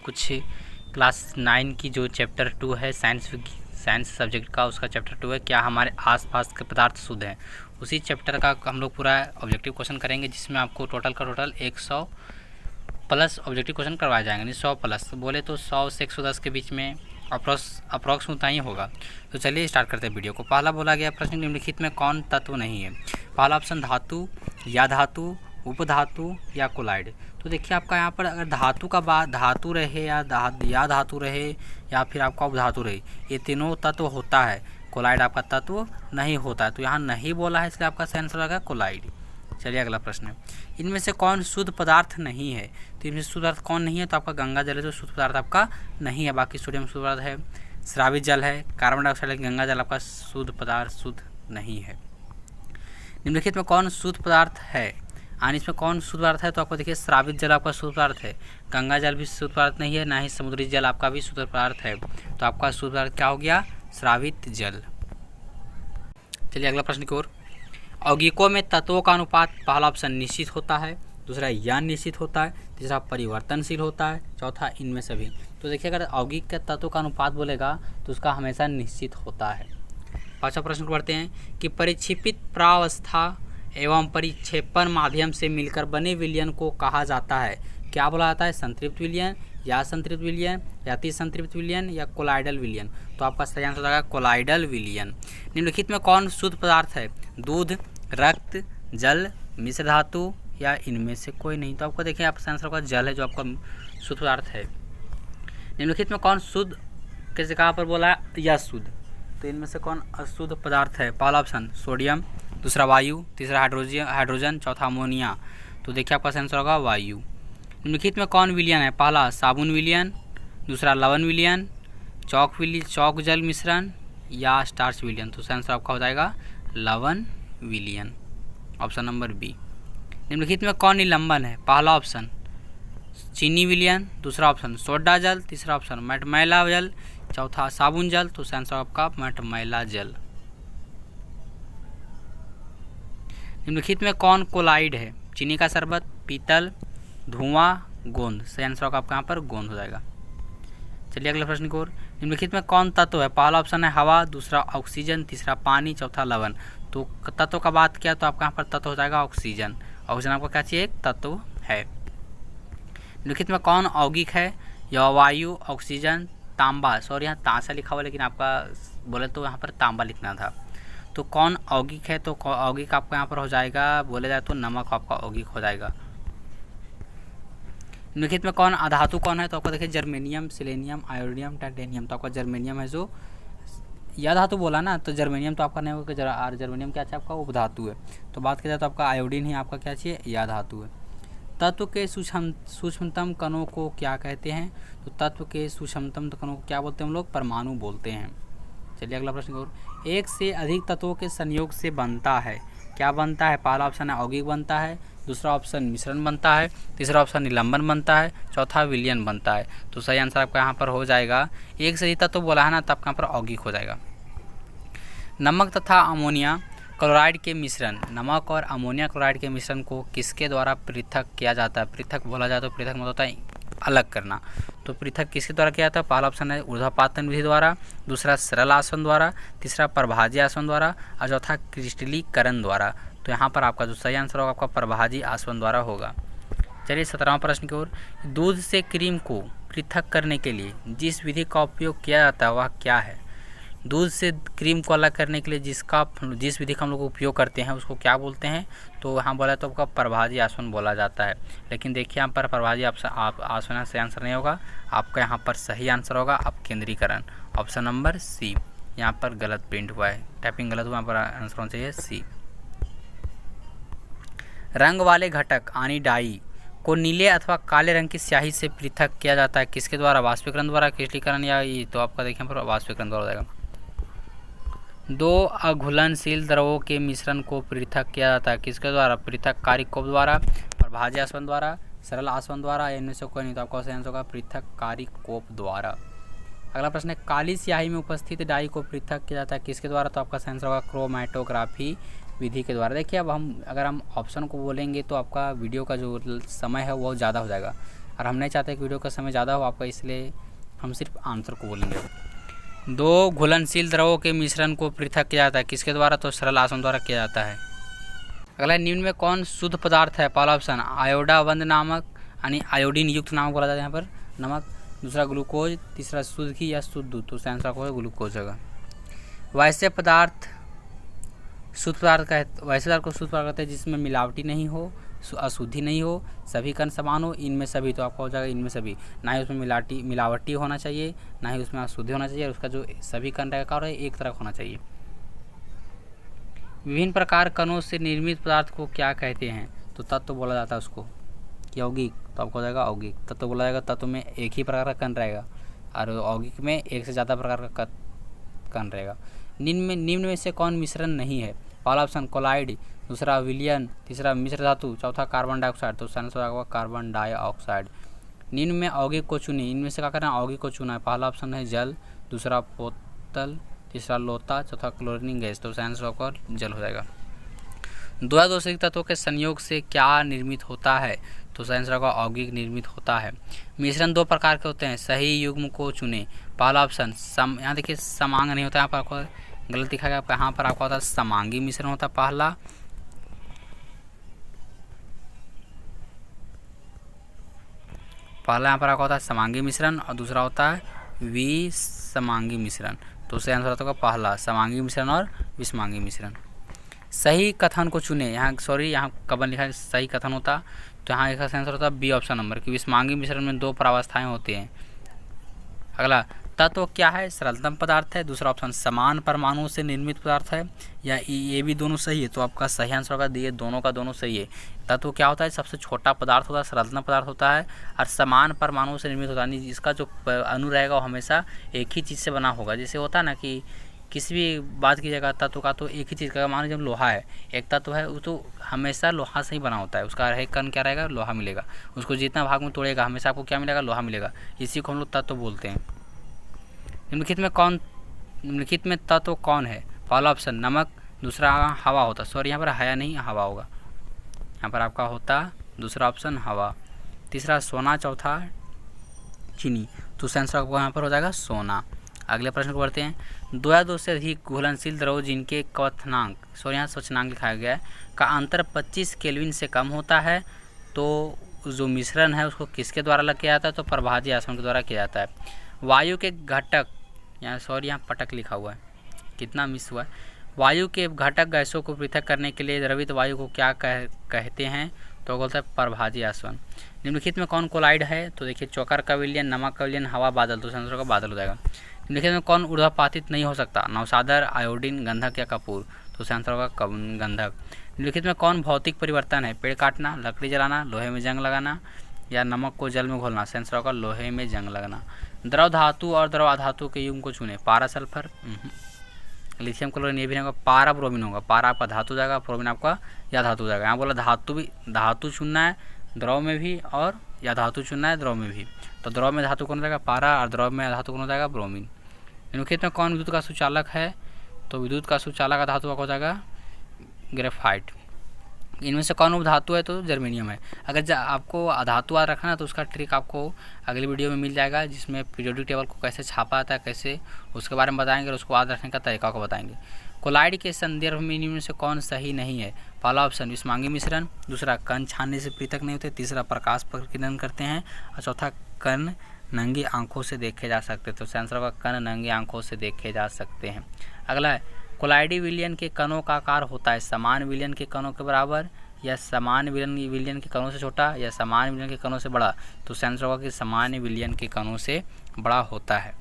कुछ क्लास 9 की जो चैप्टर 2 है साइंस सब्जेक्ट का, उसका चैप्टर 2 है क्या हमारे आसपास के पदार्थ शुद्ध हैं। उसी चैप्टर का हम लोग पूरा ऑब्जेक्टिव क्वेश्चन करेंगे, जिसमें आपको टोटल का टोटल 100 प्लस ऑब्जेक्टिव क्वेश्चन करवाए जाएंगे। नहीं 100 प्लस बोले तो 100 से 110 के बीच में अप्रॉक्स उतना ही होगा। तो चलिए स्टार्ट करते हैं वीडियो को। पहला बोला गया प्रश्न, निम्नलिखित में कौन तत्व नहीं है। पहला ऑप्शन धातु या धातु, उपधातु या कोलाइड। तो देखिए आपका यहाँ पर अगर धातु का बात धातु रहे या धातु रहे या फिर आपका उपधातु रहे, ये तीनों तत्व होता है, कोलाइड आपका तत्व नहीं होता है। तो यहाँ नहीं बोला है, इसलिए आपका सही आंसर होगा कोलाइड। चलिए अगला प्रश्न है, इनमें से कौन शुद्ध पदार्थ नहीं है। तो इनमें से शुद्ध पदार्थ कौन नहीं है, तो आपका गंगा जल है जो शुद्ध पदार्थ आपका नहीं है। बाकी सोडियम शुद्ध पदार्थ है, स्रावित जल है, कार्बन डाइऑक्साइड है, गंगा जल आपका शुद्ध पदार्थ शुद्ध नहीं है। निम्नलिखित में कौन शुद्ध पदार्थ है, यानी इसमें कौन शुद्ध पदार्थ है। तो आपको देखिए स्रावित जल आपका शुद्ध पदार्थ है, गंगा जल भी शुद्ध पदार्थ नहीं है, ना ही समुद्री जल आपका भी शुद्ध पदार्थ है। तो आपका शुद्ध पदार्थ क्या हो गया, स्रावित जल। चलिए अगला प्रश्न की ओर, यौगिकों में तत्वों का अनुपात पहला ऑप्शन निश्चित होता है, दूसरा या निश्चित होता है, तीसरा परिवर्तनशील होता है, चौथा इनमें से भी। तो देखिए अगर यौगिक के तत्वों का अनुपात बोलेगा तो उसका हमेशा निश्चित होता है। पांचवा प्रश्न को पढ़ते हैं कि परिक्षेपित प्रावस्था एवं परिक्षेपण माध्यम से मिलकर बने विलयन को कहा जाता है। क्या बोला जाता है, संतृप्त विलयन या संतृप्त विलयन या अतिसंतृप्त विलयन या कोलाइडल विलयन। तो आपका सही आंसर होगा कोलाइडल विलयन। निम्नलिखित में कौन शुद्ध पदार्थ है, दूध, रक्त, जल, मिश्र धातु या इनमें से कोई नहीं। तो आपको देखिए आपका आंसर होगा जल है जो आपका शुद्ध पदार्थ है। निम्नलिखित में कौन शुद्ध किस जगह पर बोला है या शुद्ध, तो इनमें से कौन अशुद्ध पदार्थ है। पहला ऑप्शन सोडियम, दूसरा वायु, तीसरा हाइड्रोजन, चौथा अमोनिया। तो देखिए आपका आंसर होगा वायु। निम्नलिखित में कौन विलयन है, पहला साबुन विलयन, दूसरा लवण विलयन, चौक जल मिश्रण या स्टार्च विलयन। तो आंसर आपका हो जाएगा लवण विलयन, ऑप्शन नंबर बी। निम्नलिखित में कौन निलंबन है, पहला ऑप्शन चीनी विलयन, दूसरा ऑप्शन सोडा जल, तीसरा ऑप्शन मटमैला जल, चौथा साबुन जल। तो आंसर आपका मटमैला जल। निम्नलिखित में कौन कोलाइड है, चीनी का शरबत, पीतल, धुआं, गोंद। सही आंसर आपका यहाँ पर गोंद हो जाएगा। चलिए अगले प्रश्न की ओर, निम्नलिखित में कौन तत्व है, पहला ऑप्शन है हवा, दूसरा ऑक्सीजन, तीसरा पानी, चौथा लवण। तो तत्व का बात किया तो आपका यहाँ पर तत्व हो जाएगा ऑक्सीजन। ऑक्सीजन आपका क्या चाहिए, एक तत्व है। निम्नलिखित में कौन यौगिक है, यह वायु, ऑक्सीजन, तांबा। सॉरी यहाँ तांसा लिखा हुआ, लेकिन आपका बोले तो यहाँ पर तांबा लिखना था। तो कौन यौगिक है, तो यौगिक आपका यहाँ पर हो जाएगा, बोले जाए तो नमक आपका यौगिक हो जाएगा। निम्नलिखित में कौन अधातु कौन है, तो आपको देखिए जर्मेनियम, सिलेनियम, आयोडीनियम, टाइटेनियम। तो आपका जर्मेनियम है जो या धातु बोला ना, तो जर्मेनियम तो आपका नहीं होगा, जर्मेनियम क्या चाहिए आपका उपधातु है। तो बात की जाए तो आपका आयोडीन ही आपका क्या चाहिए, या धातु है। तत्व के सूक्ष्मतम कणों को क्या कहते हैं, तो तत्व के सूक्ष्मतम कणों को क्या बोलते हैं हम लोग, परमाणु बोलते हैं। चलिए अगला प्रश्न और, एक से अधिक तत्वों के संयोग से बनता है, क्या बनता है। पहला ऑप्शन है यौगिक बनता है, दूसरा ऑप्शन मिश्रण बनता है, तीसरा ऑप्शन निलंबन बनता है, चौथा विलयन बनता है। तो सही आंसर आपका यहाँ पर हो जाएगा, एक से अधिक तत्व बोला है ना, तब यहाँ पर यौगिक हो जाएगा। नमक तथा अमोनिया क्लोराइड के मिश्रण, नमक और अमोनिया क्लोराइड के मिश्रण को किसके द्वारा पृथक किया जाता है। पृथक बोला जाए तो पृथक मतलब होता है अलग करना। तो पृथक किसके द्वारा किया जाता है, पहला ऑप्शन है ऊर्ध्वपातन विधि द्वारा, दूसरा सरल आसवन द्वारा, तीसरा प्रभाजी आसवन द्वारा और चौथा क्रिस्टलीकरण द्वारा। तो यहाँ पर आपका जो सही आंसर होगा आपका प्रभाजी आसवन द्वारा होगा। चलिए 17वां प्रश्न की ओर, दूध से क्रीम को पृथक करने के लिए जिस विधि का उपयोग किया जाता है वह क्या है। दूध से क्रीम को अलग करने के लिए जिस विधि का हम लोग उपयोग करते हैं उसको क्या बोलते हैं, तो यहाँ बोला तो आपका प्रभाजी आसवन बोला जाता है। लेकिन देखिए यहाँ पर प्रभाजी आसवन सही आंसर नहीं होगा, आपका यहाँ पर सही आंसर होगा अपकेंद्रीकरण, ऑप्शन नंबर सी। यहाँ पर गलत प्रिंट हुआ है, टाइपिंग गलत हुआ, यहाँ पर आंसर होना चाहिए सी। रंग वाले घटक यानी डाई को नीले अथवा काले रंग की स्याही से पृथक किया जाता है, किसके द्वारा, वाष्पीकरण द्वारा, क्रिस्टलीकरण या ये। तो आपका देखिए पर वाष्पीकरण द्वारा हो जाएगा। दो अघुलनशील द्रवों के मिश्रण को पृथक किया जाता है, किसके द्वारा, पृथककारी कोप द्वारा, प्रभाजी आसवन द्वारा, सरल आसवन द्वारा, इनमें से कोई नहीं। तो आपका सही आंसर होगा पृथककारी कोप द्वारा। अगला प्रश्न है, काली स्याही में उपस्थित डाई को पृथक किया जाता है, किसके द्वारा, तो आपका सही आंसर होगा क्रोमैटोग्राफी विधि के द्वारा। देखिए अब अगर हम ऑप्शन को बोलेंगे तो आपका वीडियो का जो समय है वो ज़्यादा हो जाएगा। और हम नहीं चाहते कि वीडियो का समय ज़्यादा हो आपका, इसलिए हम सिर्फ आंसर को बोलेंगे। 2 घुलनशील द्रवों के मिश्रण को पृथक किया जाता है किसके द्वारा? तो सरल आसवन द्वारा किया जाता है। अगला, निम्न में कौन शुद्ध पदार्थ है? पहला ऑप्शन आयोडाबंद नामक, यानी आयोडीन युक्त नामक बोला जाता है यहाँ पर नमक। दूसरा ग्लूकोज, तीसरा शुद्ध घी या शुद्ध दूध। तो आंसर आपको ग्लूकोज होगा। वैसे पदार्थ शुद्ध पदार्थ वैसे पदार्थ को शुद्ध पदार्थ कहते हैं जिसमें मिलावटी नहीं हो, अशुद्धि नहीं हो, सभी कण समान हो, इनमें सभी। तो आपका हो जाएगा इनमें सभी, ना ही उसमें मिलावटी होना चाहिए, ना ही उसमें अशुद्धि होना चाहिए, और उसका जो सभी कण रहेगा और एक तरफ होना चाहिए। विभिन्न प्रकार कणों से निर्मित पदार्थ को क्या कहते हैं? तो तत्व बोला जाता है उसको, यौगिक। तो आपको हो जाएगा यौगिक। तत्व बोला जाएगा तत्व में एक ही प्रकार का कण रहेगा, और यौगिक में एक से ज़्यादा प्रकार का कण रहेगा। निम्न में से कौन मिश्रण नहीं है? पहला ऑप्शन कोलाइड, दूसरा विलयन, तीसरा मिश्र धातु, चौथा कार्बन डाइऑक्साइड। तो आंसर होगा कार्बन डाइऑक्साइड। निम्न में यौगिक को चुनिए, इनमें से क्या करना है? यौगिक को चुना है। पहला ऑप्शन है जल, दूसरा पोतल, तीसरा लोता, चौथा क्लोरीन गैस। तो आंसर होगा जल हो जाएगा। 2 या 2 से अधिक तत्वों के संयोग से क्या निर्मित होता है? तो आंसर होगा यौगिक निर्मित होता है। मिश्रण 2 प्रकार के होते हैं, सही युग्म को चुने। पहला ऑप्शन यहाँ देखिए समांग नहीं होता, यहाँ पर आपको गलत दिखा गया, यहाँ पर आपका होता है समांगी मिश्रण होता है पहला। यहाँ पर आपका होता है समांगी मिश्रण, और दूसरा होता है विषमांगी मिश्रण। तो उससे आंसर होता है पहला, समांगी मिश्रण और विषमांगी मिश्रण। सही कथन को चुने, यहाँ कबन लिखा है सही कथन होता, तो यहाँ इसका आंसर होता है बी ऑप्शन नंबर, कि विषमांगी मिश्रण में 2 प्रावस्थाएं होती हैं। अगला, तत्व क्या है? सरलतम पदार्थ है। दूसरा ऑप्शन समान परमाणु से निर्मित पदार्थ है, या ये भी दोनों सही है। तो आपका सही आंसर होगा ये दोनों का दोनों सही है। तत्व क्या होता है? सबसे छोटा पदार्थ होता है, सरलतम पदार्थ होता है, और समान परमाणु से निर्मित होता है। इसका जो अणु रहेगा वो हमेशा एक ही चीज़ से बना होगा। जैसे होता है ना कि किसी भी बात की जगह तत्व का तो एक ही चीज़ का, मान लीजिए जब लोहा है, एक तत्व है वो तो हमेशा लोहा से ही बना होता है, उसका एक कण क्या रहेगा? लोहा मिलेगा। उसको जितना भाग में तोड़ेगा हमेशा आपको क्या मिलेगा? लोहा मिलेगा। इसी को हम लोग तत्व बोलते हैं। निम्नलिखित में तत्व कौन है? पहला ऑप्शन नमक, दूसरा हवा होता, सॉरी यहाँ पर हया नहीं हवा होगा, यहाँ पर आपका होता दूसरा ऑप्शन हवा, तीसरा सोना, चौथा चीनी। तो आंसर आपको यहाँ पर हो जाएगा सोना। अगले प्रश्न को बढ़ते हैं। 2 या 2 से अधिक घुलनशील द्रव जिनके क्वथनांक, सॉरी यहाँ सूचनांक लिखाया गया है, का अंतर 25 केल्विन से कम होता है, तो जो मिश्रण है उसको किसके द्वारा अलग किया जाता है? तो प्रभाजी आसवन के द्वारा किया जाता है। वायु के घटक, यहाँ पटक लिखा हुआ है, कितना मिस हुआ है। वायु के घटक गैसों को पृथक करने के लिए द्रवित वायु को क्या कहते हैं? तो बोलता है प्रभाजी आसवन। निम्नलिखित में कौन कोलाइड है? तो देखिए चोकर का विलयन, नमक का विलयन, हवा, बादल। तो आंसर का बादल हो जाएगा। निम्नलिखित में कौन ऊर्ध्वपातित नहीं हो सकता? नवसादर, आयोडीन, गंधक या कपूर। तो आंसर होगा गंधक। निम्नलिखित में कौन भौतिक परिवर्तन है? पेड़ काटना, लकड़ी जलाना, लोहे में जंग लगाना, या नमक को जल में घोलना। आंसर होगा लोहे में जंग लगना। द्रव धातु और द्रव अधातु के युग्म को चुने। पारा सल्फर, लिथियम क्लोरीन, ये भी होगा। पारा ब्रोमीन होगा, पारा आपका धातु जाएगा, ब्रोमीन आपका या धातु जाएगा। यहाँ बोला धातु चुनना है द्रव में भी, और या धातु चुनना है द्रव में भी। तो द्रव में धातु कौन हो जाएगा? पारा, और द्रव में धातु कौन हो जाएगा? ब्रोमीन। निम्नलिखित में कौन विद्युत का सुचालक है? तो विद्युत का सुचालक का धातु हो जाएगा ग्रेफाइट। इनमें से कौन उपधातु है? तो जर्मेनियम है। अगर आपको अधातु याद रखना है तो उसका ट्रिक आपको अगली वीडियो में मिल जाएगा, जिसमें पीरियोडिक टेबल को कैसे छापा जाता है, कैसे उसके बारे में बताएंगे, और उसको याद रखने का तरीका को बताएंगे। कोलाइड के संदर्भ में इनमें से कौन सही नहीं है? पहला ऑप्शन विषमांगी मिश्रण, दूसरा कण छानने से पृथक नहीं होते, तीसरा प्रकाश प्रकीर्णन करते हैं, और चौथा कण नंगी आंखों से देखे जा सकते हैं। तो आंसर होगा कण नंगी आंखों से देखे जा सकते हैं। अगला है कोलाइडी विलयन के कणों का आकार होता है समान विलयन के कणों के बराबर, या समान विलयन के कणों से छोटा, या समान विलयन के कणों से बड़ा। तो आंसर होगा कि समान विलयन के कणों से बड़ा होता है।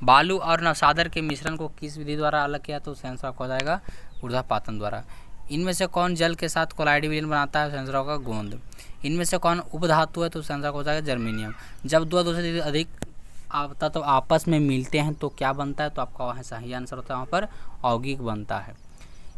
बालू और नवसादर के मिश्रण को किस विधि द्वारा अलग किया? तो आंसर आपको हो जाएगा ऊर्ध्वपातन द्वारा। इनमें से कौन जल के साथ कोलाइडी विलयन बनाता है? आंसर होगा गोंद। इनमें से कौन उपधातु है? तो आंसर हो जाएगा जर्मेनियम। जब 2 से अधिक तत्व आपस में मिलते हैं तो क्या बनता है? तो आपका वहाँ सही आंसर होता है, वहाँ पर यौगिक बनता है।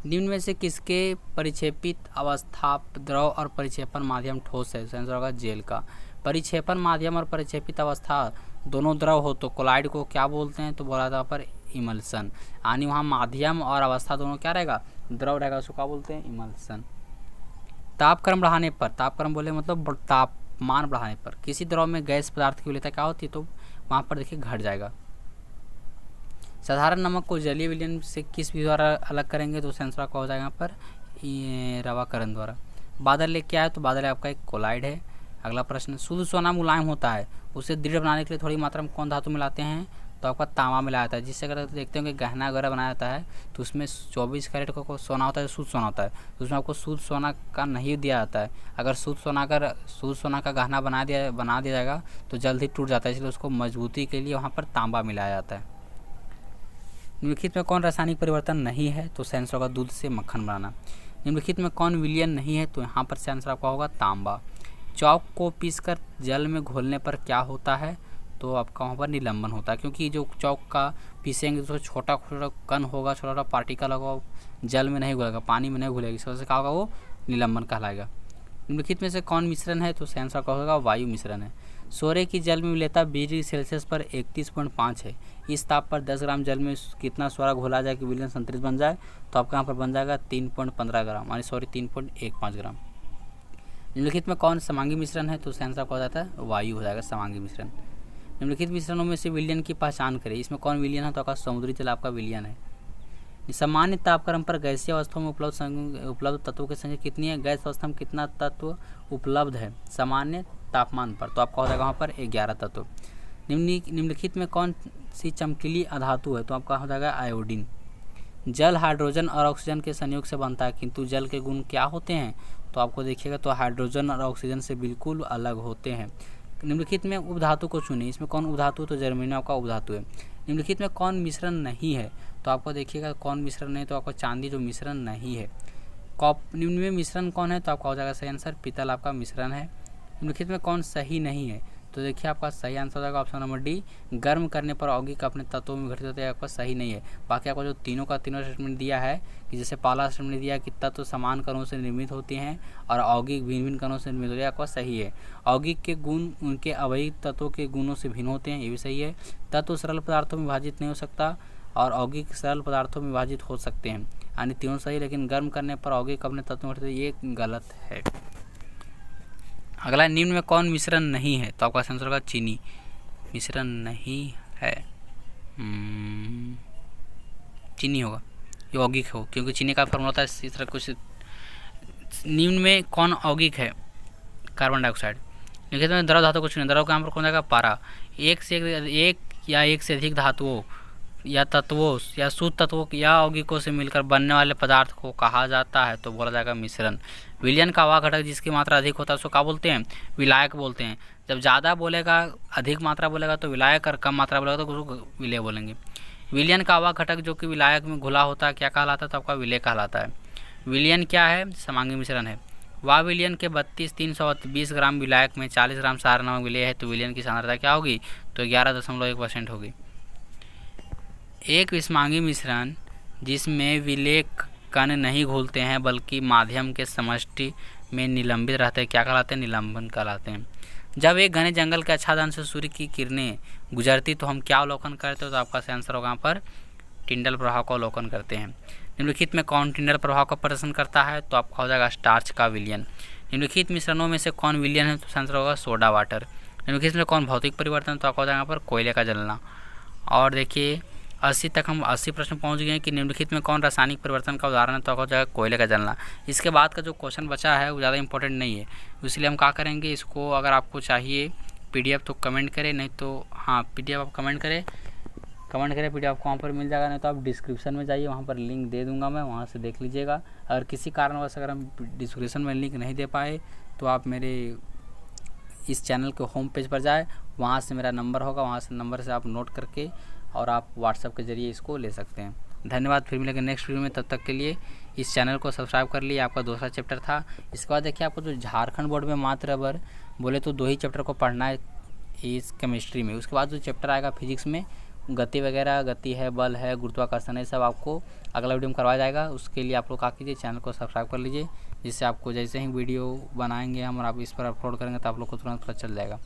निम्न में से किसके परिक्षेपित अवस्था द्रव और परिक्षेपण माध्यम ठोस है? आंसर होगा जेल का। परिक्षेपण माध्यम और परिक्षेपित अवस्था दोनों द्रव हो तो कोलाइड को क्या बोलते हैं? तो बोला था पर इमल्सन। यानी वहाँ माध्यम और अवस्था दोनों क्या रहेगा? द्रव रहेगा, उसको क्या बोलते हैं? इमल्सन। तापक्रम बढ़ाने पर, तापक्रम बोले मतलब ताप तापमान बढ़ाने पर, किसी द्रव में गैस पदार्थ की वरीयता क्या होती है, तो वहाँ पर देखिए घट जाएगा। साधारण नमक को जलीय विलयन से किस विधि द्वारा अलग करेंगे, तो सेंसर का हो जाएगा यहाँ पर ये रवाकरण द्वारा। बादल लेके क्या है, तो बादल आपका एक कोलाइड है। अगला प्रश्न, शुद्ध सोना मुलायम होता है, उसे दृढ़ बनाने के लिए थोड़ी मात्रा में कौन धातु मिलाते हैं, तो आपका तांबा मिलाया जाता है। जिससे अगर देखते हो कि गहना वगैरह बनाया जाता है तो उसमें 24 कैरेट का सोना होता है, शुद्ध सोना होता है, तो उसमें आपको शुद्ध सोना का नहीं दिया जाता है। अगर शुद्ध सोना का गहना बना दिया जाएगा तो जल्द ही टूट जाता है, इसलिए उसको मजबूती के लिए वहाँ पर तांबा मिलाया जाता है। निम्नलिखित में कौन रासायनिक परिवर्तन नहीं है, तो सेंसर होगा दूध से मक्खन बनाना। निम्नलिखित में कौन विलयन नहीं है, तो यहाँ पर सेंसर आपका होगा तांबा। चौक को पीसकर जल में घोलने पर क्या होता है, तो आपका वहाँ पर निलंबन होता है, क्योंकि जो चौक का पीसेंगे तो छोटा छोटा कण होगा, छोटा छोटा पार्टिकल होगा, जल में नहीं घुलेगा, पानी में नहीं घुलेगा, इस वजह से क्या होगा, वो निलंबन कहलाएगा। निम्नलिखित में से कौन मिश्रण है, तो सेंसर का होगा वायु मिश्रण है। सोरे की जल में विलेयता 20 डिग्री सेल्सियस पर 31.5 है। इस ताप पर 10 ग्राम जल में कितना सोरा घोला जाए कि विलयन संतुलित बन जाए, तो आपका यहाँ पर बन जाएगा 3.15 ग्राम, यानी 3.15 ग्राम। निम्नलिखित में कौन समांगी मिश्रण है, तो सेंसर का हो जाता है वायु हो जाएगा समांगी मिश्रण। निम्नलिखित मिश्रणों में से विलयन की पहचान करें, इसमें कौन विलयन है, तो आपका समुद्री जल आपका विलयन है। सामान्य तापक्रम पर गैसीय अवस्था में उपलब्ध तत्वों की संख्या कितनी है, गैस अवस्था में कितना तत्व उपलब्ध है सामान्य तापमान पर, तो आपका हो जाएगा वहाँ पर 11 तत्व। निम्नलिखित में कौन सी चमकीली अधातु है, तो आपका हो जाएगा आयोडीन। जल हाइड्रोजन और ऑक्सीजन के संयोग से बनता है, किंतु जल के गुण क्या होते हैं, तो आपको देखिएगा तो हाइड्रोजन और ऑक्सीजन से बिल्कुल अलग होते हैं। निम्नलिखित में उपधातु को चुनिए, इसमें कौन उपधातु, तो जर्मेनियम का उपधातु है। निम्नलिखित में कौन मिश्रण नहीं है, तो आपको देखिएगा कौन मिश्रण नहीं, तो आपका चांदी जो मिश्रण नहीं है। निम्न में मिश्रण कौन है, तो आपका हो जाएगा सही आंसर पीतल आपका मिश्रण है। निम्नलिखित में कौन सही नहीं है, तो देखिए आपका सही आंसर हो जाएगा ऑप्शन नंबर डी, गर्म करने पर यौगिक अपने तत्वों में घटित होते हैं, आपका सही नहीं है। बाकी आपको जो तीनों स्टेटमेंट दिया है कि जैसे पहला स्टेटमेंट दिया कि तत्व समान कणों से निर्मित होते हैं और यौगिक भिन्न भिन्न कणों से निर्मित होते हैं, आपका सही है। यौगिक के गुण उनके अवयवी तत्वों के गुणों से भिन्न होते हैं, ये भी सही है। तत्व सरल पदार्थों में विभाजित नहीं हो सकता और यौगिक सरल पदार्थों में विभाजित हो सकते हैं, यानी तीनों सही, लेकिन गर्म करने पर यौगिक अपने तत्वों में घटित होते हैं, ये गलत है। अगला, निम्न में कौन मिश्रण नहीं है, तो आपका आंसर होगा चीनी मिश्रण नहीं है। चीनी होगा, यौगिक हो, क्योंकि चीनी का फॉर्मूला होता है इस तरह कुछ। निम्न में कौन यौगिक है, कार्बन डाइऑक्साइड। निम्नलिखित में द्रव धातु को चुनिए, द्रव का यहाँ पर कौन जाएगा पारा। एक से अधिक धातुओं या तत्वों या शुद्ध तत्वों या यौगिकों से मिलकर बनने वाले पदार्थ को कहा जाता है, तो बोला जाएगा मिश्रण। विलयन का वह घटक जिसकी मात्रा अधिक होता है उसको क्या बोलते हैं, विलायक बोलते हैं। जब ज़्यादा बोलेगा, अधिक मात्रा बोलेगा तो विलायक, और कम मात्रा बोलेगा तो उसको विलेय बोलेंगे। विलयन का वह घटक जो कि विलायक में घुला होता है क्या कहलाता है, तो आपका विलेय कहलाता है। विलयन क्या है, समांगी मिश्रण है। वह विलयन के 320 ग्राम विलायक में 40 ग्राम सार नमक विलेय है, तो विलयन की सांद्रता क्या होगी, तो 11.1% होगी। एक विषमांगी मिश्रण जिसमें विलेय कण नहीं घुलते हैं बल्कि माध्यम के समष्टि में निलंबित रहते हैं, क्या कहलाते हैं, निलंबन कहलाते हैं। जब एक घने जंगल के आच्छादन से सूर्य की किरणें गुजरती तो हम क्या अवलोकन करते हो, तो आपका आंसर होगा यहाँ पर टिंडल प्रभाव का अवलोकन करते हैं। निम्नलिखित में कौन टिंडल प्रभाव का प्रदर्शन करता है, तो आपका हो जाएगा स्टार्च का विलयन। निम्नलिखित मिश्रणों में से कौन विलयन है, तो आंसर होगा सोडा वाटर। निम्नलिखित में कौन भौतिक परिवर्तन, तो आपका हो जाएगा यहाँ पर कोयले का जलना। और देखिए 80 तक हम 80 प्रश्न पहुंच गए हैं कि निम्नलिखित में कौन रासायनिक परिवर्तन का उदाहरण है, तो हो जाएगा कोयले का जलना। इसके बाद का जो क्वेश्चन बचा है वो ज़्यादा इंपॉर्टेंट नहीं है, इसलिए हम क्या करेंगे, इसको अगर आपको चाहिए पीडीएफ तो कमेंट करें, नहीं तो हाँ पीडीएफ आप कमेंट करें पीडीएफ आपको वहाँ पर मिल जाएगा, नहीं तो आप डिस्क्रिप्शन में जाइए, वहाँ पर लिंक दे दूँगा मैं, वहाँ से देख लीजिएगा। अगर किसी कारणवश अगर हम डिस्क्रिप्शन में लिंक नहीं दे पाए तो आप मेरे इस चैनल के होम पेज पर जाए, वहाँ से मेरा नंबर होगा, वहाँ से नंबर से आप नोट करके और आप व्हाट्सएप के ज़रिए इसको ले सकते हैं। धन्यवाद, फिर मिलेंगे नेक्स्ट वीडियो में, तब तक के लिए इस चैनल को सब्सक्राइब कर लिए। आपका दूसरा चैप्टर था। इसके बाद देखिए आपको जो झारखंड बोर्ड में मात्र अगर बोले तो 2 ही चैप्टर को पढ़ना है इस केमिस्ट्री में। उसके बाद जो चैप्टर आएगा फिजिक्स में, गति वगैरह, गति है, बल है, गुरुत्वाकर्षण है, सब आपको अगला वीडियो में करवाया जाएगा। उसके लिए आप लोग क्या कीजिए, चैनल को सब्सक्राइब कर लीजिए, जिससे आपको जैसे ही वीडियो बनाएंगे हम और आप इस पर अपलोड करेंगे तो आप लोग को तुरंत पता चल जाएगा।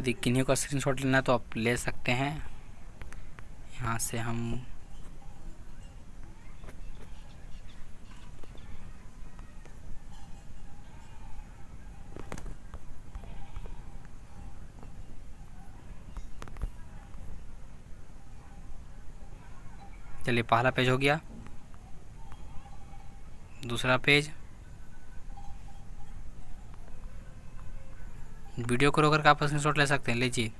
यदि किन्हीं का स्क्रीनशॉट लेना है तो आप ले सकते हैं। यहाँ से हम चलिए पहला पेज हो गया, दूसरा पेज। वीडियो को रोक कर आप स्क्रीनशॉट ले सकते हैं। लीजिए